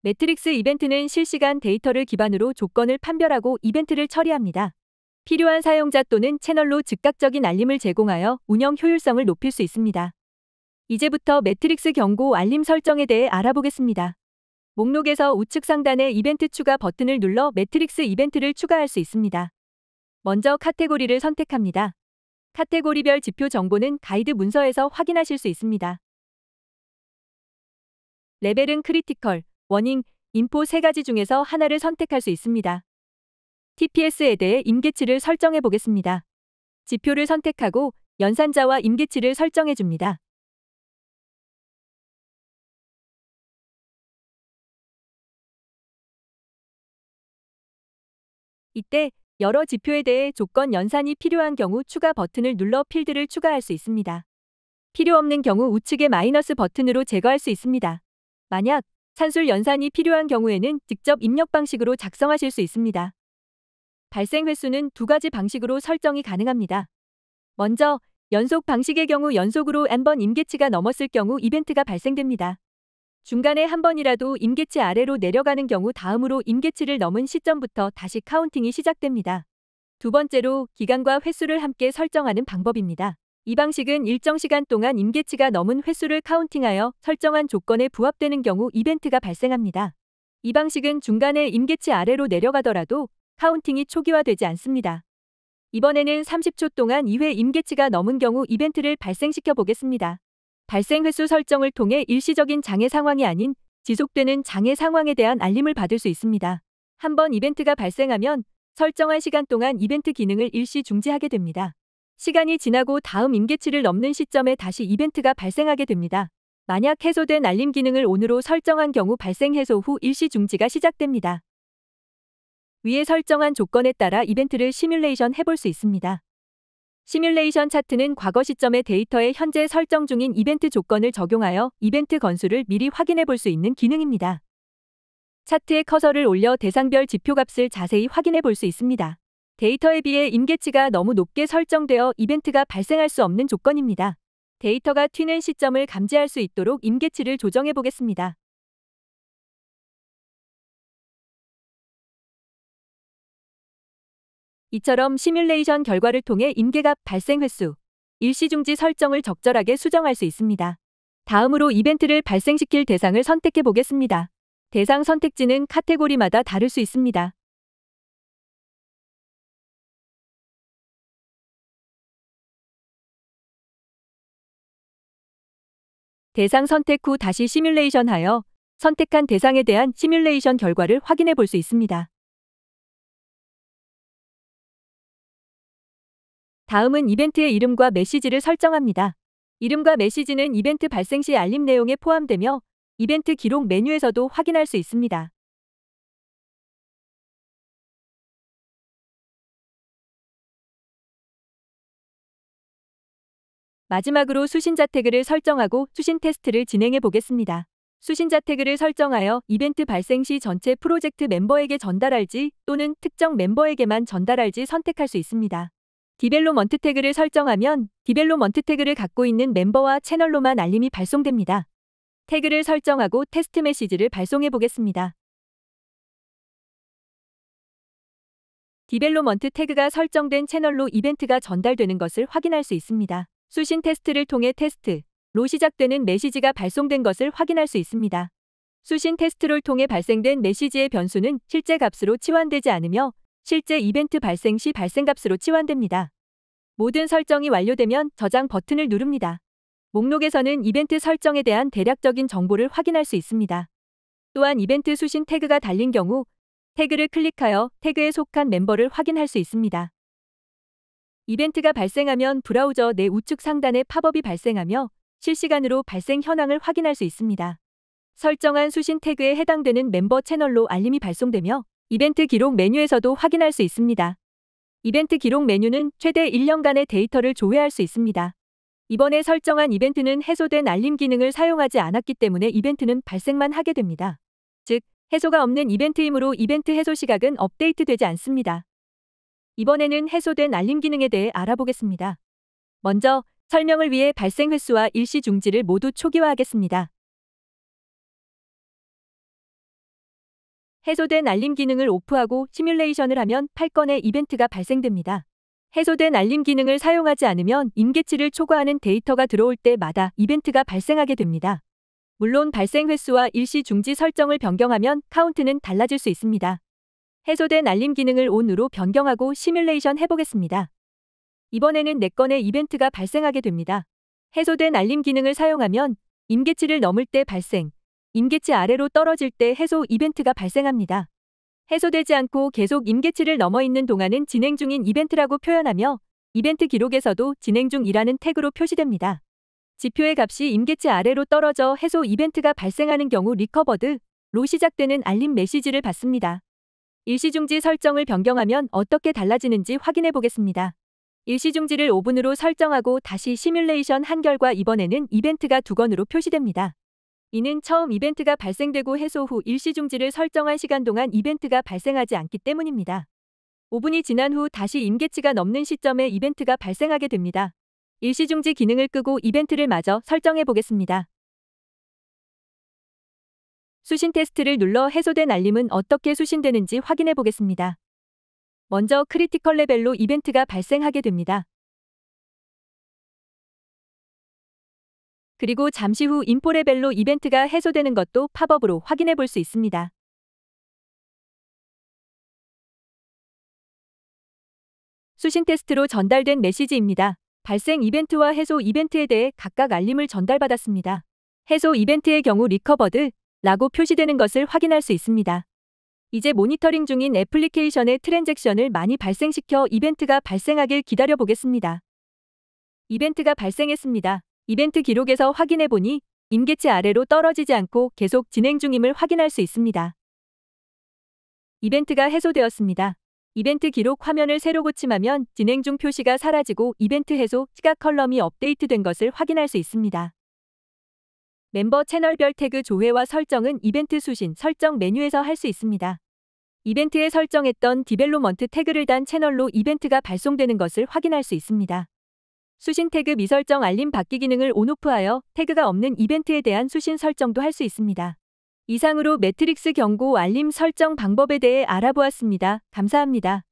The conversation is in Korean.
매트릭스 이벤트는 실시간 데이터를 기반으로 조건을 판별하고 이벤트를 처리합니다. 필요한 사용자 또는 채널로 즉각적인 알림을 제공하여 운영 효율성을 높일 수 있습니다. 이제부터 매트릭스 경고 알림 설정에 대해 알아보겠습니다. 목록에서 우측 상단의 이벤트 추가 버튼을 눌러 매트릭스 이벤트를 추가할 수 있습니다. 먼저 카테고리를 선택합니다. 카테고리별 지표 정보는 가이드 문서에서 확인하실 수 있습니다. 레벨은 크리티컬, 워닝, 인포 3가지 중에서 하나를 선택할 수 있습니다. TPS에 대해 임계치를 설정해 보겠습니다. 지표를 선택하고 연산자와 임계치를 설정해 줍니다. 이때 여러 지표에 대해 조건 연산이 필요한 경우 추가 버튼을 눌러 필드를 추가할 수 있습니다. 필요 없는 경우 우측의 마이너스 버튼으로 제거할 수 있습니다. 만약 산술 연산이 필요한 경우에는 직접 입력 방식으로 작성하실 수 있습니다. 발생 횟수는 2가지 방식으로 설정이 가능합니다. 먼저 연속 방식의 경우 연속으로 n번 임계치가 넘었을 경우 이벤트가 발생됩니다. 중간에 한 번이라도 임계치 아래로 내려가는 경우 다음으로 임계치를 넘은 시점부터 다시 카운팅이 시작됩니다. 두 번째로 기간과 횟수를 함께 설정하는 방법입니다. 이 방식은 일정 시간 동안 임계치가 넘은 횟수를 카운팅하여 설정한 조건에 부합되는 경우 이벤트가 발생합니다. 이 방식은 중간에 임계치 아래로 내려가더라도 카운팅이 초기화되지 않습니다. 이번에는 30초 동안 2회 임계치가 넘은 경우 이벤트를 발생시켜 보겠습니다. 발생 횟수 설정을 통해 일시적인 장애 상황이 아닌 지속되는 장애 상황에 대한 알림을 받을 수 있습니다. 한번 이벤트가 발생하면 설정한 시간 동안 이벤트 기능을 일시 중지하게 됩니다. 시간이 지나고 다음 임계치를 넘는 시점에 다시 이벤트가 발생하게 됩니다. 만약 해소된 알림 기능을 ON으로 설정한 경우 발생 해소 후 일시 중지가 시작됩니다. 위에 설정한 조건에 따라 이벤트를 시뮬레이션 해볼 수 있습니다. 시뮬레이션 차트는 과거 시점의 데이터에 현재 설정 중인 이벤트 조건을 적용하여 이벤트 건수를 미리 확인해 볼 수 있는 기능입니다. 차트에 커서를 올려 대상별 지표값을 자세히 확인해 볼 수 있습니다. 데이터에 비해 임계치가 너무 높게 설정되어 이벤트가 발생할 수 없는 조건입니다. 데이터가 튀는 시점을 감지할 수 있도록 임계치를 조정해 보겠습니다. 이처럼 시뮬레이션 결과를 통해 임계값 발생 횟수, 일시중지 설정을 적절하게 수정할 수 있습니다. 다음으로 이벤트를 발생시킬 대상을 선택해 보겠습니다. 대상 선택지는 카테고리마다 다를 수 있습니다. 대상 선택 후 다시 시뮬레이션하여 선택한 대상에 대한 시뮬레이션 결과를 확인해 볼 수 있습니다. 다음은 이벤트의 이름과 메시지를 설정합니다. 이름과 메시지는 이벤트 발생 시 알림 내용에 포함되며 이벤트 기록 메뉴에서도 확인할 수 있습니다. 마지막으로 수신자 태그를 설정하고 수신 테스트를 진행해 보겠습니다. 수신자 태그를 설정하여 이벤트 발생 시 전체 프로젝트 멤버에게 전달할지 또는 특정 멤버에게만 전달할지 선택할 수 있습니다. 디벨롭먼트 태그를 설정하면 디벨롭먼트 태그를 갖고 있는 멤버와 채널로만 알림이 발송됩니다. 태그를 설정하고 테스트 메시지를 발송해 보겠습니다. 디벨롭먼트 태그가 설정된 채널로 이벤트가 전달되는 것을 확인할 수 있습니다. 수신 테스트를 통해 테스트로 시작되는 메시지가 발송된 것을 확인할 수 있습니다. 수신 테스트를 통해 발생된 메시지의 변수는 실제 값으로 치환되지 않으며 실제 이벤트 발생 시 발생 값으로 치환됩니다. 모든 설정이 완료되면 저장 버튼을 누릅니다. 목록에서는 이벤트 설정에 대한 대략적인 정보를 확인할 수 있습니다. 또한 이벤트 수신 태그가 달린 경우 태그를 클릭하여 태그에 속한 멤버를 확인할 수 있습니다. 이벤트가 발생하면 브라우저 내 우측 상단에 팝업이 발생하며 실시간으로 발생 현황을 확인할 수 있습니다. 설정한 수신 태그에 해당되는 멤버 채널로 알림이 발송되며 이벤트 기록 메뉴에서도 확인할 수 있습니다. 이벤트 기록 메뉴는 최대 1년간의 데이터를 조회할 수 있습니다. 이번에 설정한 이벤트는 해소된 알림 기능을 사용하지 않았기 때문에 이벤트는 발생만 하게 됩니다. 즉, 해소가 없는 이벤트이므로 이벤트 해소 시각은 업데이트되지 않습니다. 이번에는 해소된 알림 기능에 대해 알아보겠습니다. 먼저 설명을 위해 발생 횟수와 일시 중지를 모두 초기화하겠습니다. 해소된 알림 기능을 오프하고 시뮬레이션을 하면 8건의 이벤트가 발생됩니다. 해소된 알림 기능을 사용하지 않으면 임계치를 초과하는 데이터가 들어올 때마다 이벤트가 발생하게 됩니다. 물론 발생 횟수와 일시 중지 설정을 변경하면 카운트는 달라질 수 있습니다. 해소된 알림 기능을 ON으로 변경하고 시뮬레이션 해보겠습니다. 이번에는 4건의 이벤트가 발생하게 됩니다. 해소된 알림 기능을 사용하면 임계치를 넘을 때 발생, 임계치 아래로 떨어질 때 해소 이벤트가 발생합니다. 해소되지 않고 계속 임계치를 넘어 있는 동안은 진행 중인 이벤트라고 표현하며 이벤트 기록에서도 진행 중이라는 태그로 표시됩니다. 지표의 값이 임계치 아래로 떨어져 해소 이벤트가 발생하는 경우 리커버드로 시작되는 알림 메시지를 받습니다. 일시중지 설정을 변경하면 어떻게 달라지는지 확인해 보겠습니다. 일시중지를 5분으로 설정하고 다시 시뮬레이션 한 결과 이번에는 이벤트가 2건으로 표시됩니다. 이는 처음 이벤트가 발생되고 해소 후 일시중지를 설정한 시간 동안 이벤트가 발생하지 않기 때문입니다. 5분이 지난 후 다시 임계치가 넘는 시점에 이벤트가 발생하게 됩니다. 일시중지 기능을 끄고 이벤트를 마저 설정해 보겠습니다. 수신 테스트를 눌러 해소된 알림은 어떻게 수신되는지 확인해 보겠습니다. 먼저 크리티컬 레벨로 이벤트가 발생하게 됩니다. 그리고 잠시 후 인포 레벨로 이벤트가 해소되는 것도 팝업으로 확인해 볼 수 있습니다. 수신 테스트로 전달된 메시지입니다. 발생 이벤트와 해소 이벤트에 대해 각각 알림을 전달받았습니다. 해소 이벤트의 경우 리커버드라고 표시되는 것을 확인할 수 있습니다. 이제 모니터링 중인 애플리케이션의 트랜잭션을 많이 발생시켜 이벤트가 발생하길 기다려 보겠습니다. 이벤트가 발생했습니다. 이벤트 기록에서 확인해 보니 임계치 아래로 떨어지지 않고 계속 진행 중임을 확인할 수 있습니다. 이벤트가 해소되었습니다. 이벤트 기록 화면을 새로 고침하면 진행 중 표시가 사라지고 이벤트 해소 시각 컬럼이 업데이트된 것을 확인할 수 있습니다. 멤버 채널별 태그 조회와 설정은 이벤트 수신 설정 메뉴에서 할 수 있습니다. 이벤트에 설정했던 디벨로먼트 태그를 단 채널로 이벤트가 발송되는 것을 확인할 수 있습니다. 수신 태그 미설정 알림 받기 기능을 온오프하여 태그가 없는 이벤트에 대한 수신 설정도 할 수 있습니다. 이상으로 매트릭스 경고 알림 설정 방법에 대해 알아보았습니다. 감사합니다.